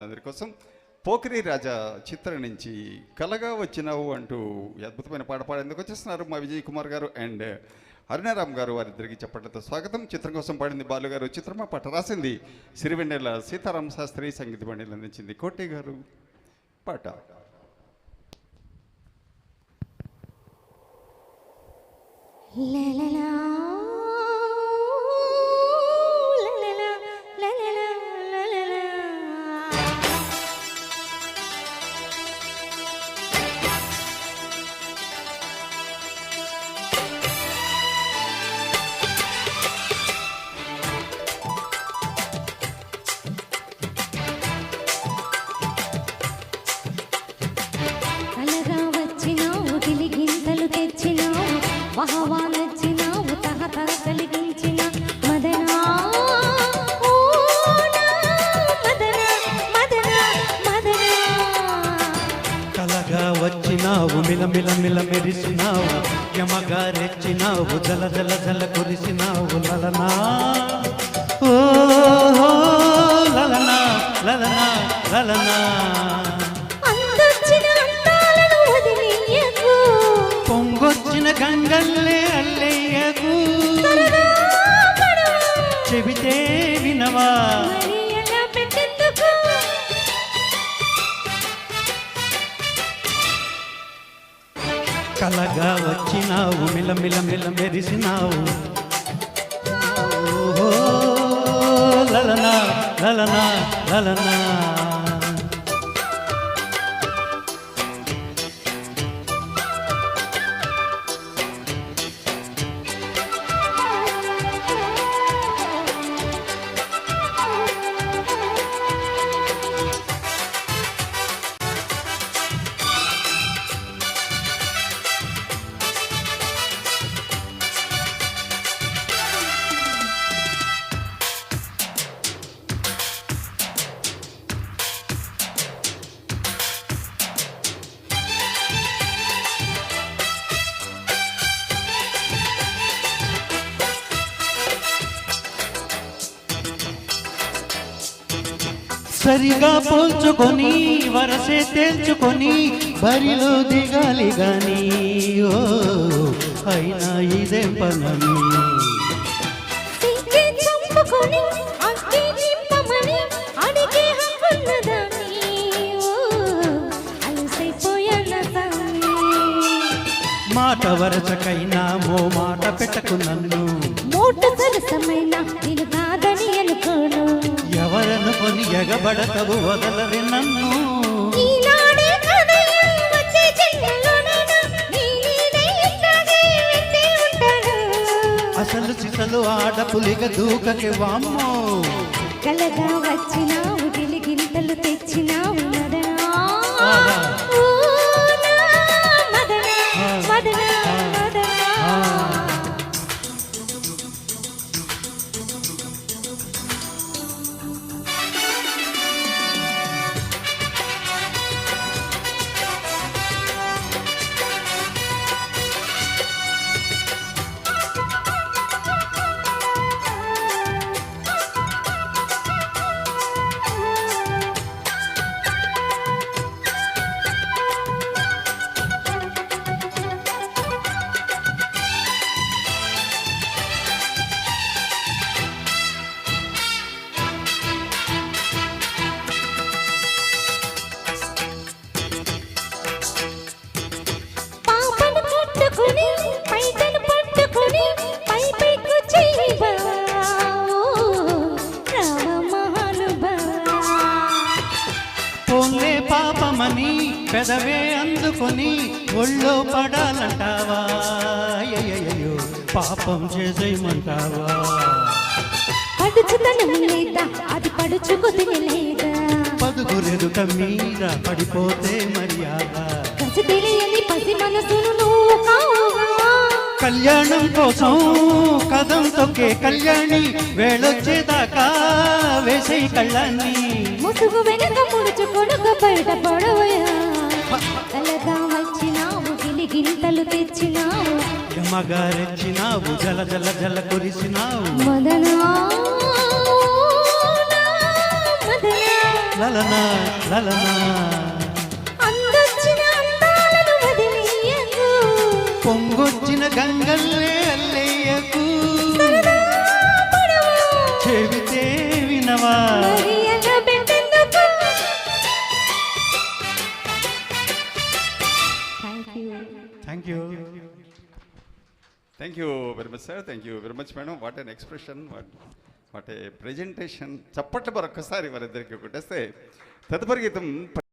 అందరి కోసం పోకిరి రాజా చిత్రం నుంచి కలగా వచ్చినావు అంటూ అద్భుతమైన పాట పాడేందుకు వచ్చేస్తున్నారు మా విజయ్ కుమార్ గారు అండ్ అరుణారామ్ గారు. వారిద్దరికి చెప్పట్లతో స్వాగతం. చిత్రం కోసం పాడింది బాలు గారు, చిత్రమా పాట రాసింది సిరివెన్నెల సీతారామ శాస్త్రి, సంగీత బండిలు అందించింది కోటి గారు. పాట వహవానచ్చినావు తహతహ కలిగించిన మదనా మదన మదన మదన కలగా వచ్చినావు మిలమిల మిల మెరిసినావు యమగా రెచ్చినావు జల జల జల కురిసినావు లలనా ఓ లలనా లలనా లలనా పొంగొచ్చిన గంగల్లే అల్లయ్యకు చెబితే వినవా కలగా వచ్చినావు మిలమిల మిల మెరిసినావు లలనా లలనా లలనా సరిగా పోల్చుకొని వరసే తేల్చుకొని బరిలో దిగాలి గాని ఓ అయినా ఇదేం పనని మాట వరసకైనా మో మాట పెట్టకు నన్ను మోట సరసమైన నేను కాదని అనుకోను ఎవరనుకొని ఎగబడతవు వదలవి నన్ను అసలు సిసలు ఆడపులిగ దూకకి వామ్మో కలగా వచ్చినావు గిలిగింతలు తెచ్చినావు మదనా మదన మదన మదన పోన్లే పాపమని పెదవే అందుకొని ఒళ్ళో పడాలంటావా అయ్యయ్యో పాపం చేసేయమంటావా పడుచుదనం లేదా అది పడుచుకుని లేదా పదుగురెదుట మీద పడిపోతే మర్యాద కసి తెలియని పసి మనసును నువ్వు కావుగా కళ్యాణం కోసం కదం తొక్కే కళ్యాణి వేళొచ్చేదాకా వేసే కళ్ళాన్ని ముసుగు వెనక ముడుచుకొనుక బయట పడవయా కలగా వచ్చినావు గిలిగింతలు తెచ్చినావు యమగా రెచ్చినావు జల జల జల కురిసినావు మదనా మదనా లలనా లలనా అందొచ్చిన అందాలను వదిలేయకు పొంగొచ్చిన గంగల్లే అల్లయ్యకు పడవు చెబితే వినవా మరి అలా బెండెందుకు thank you thank you very much sir, thank you very much madam. What an expression, what a presentation. చప్పట్లు మరొక్కసారి వారిద్దరికి కొట్టేస్తే తదుపరి గీతం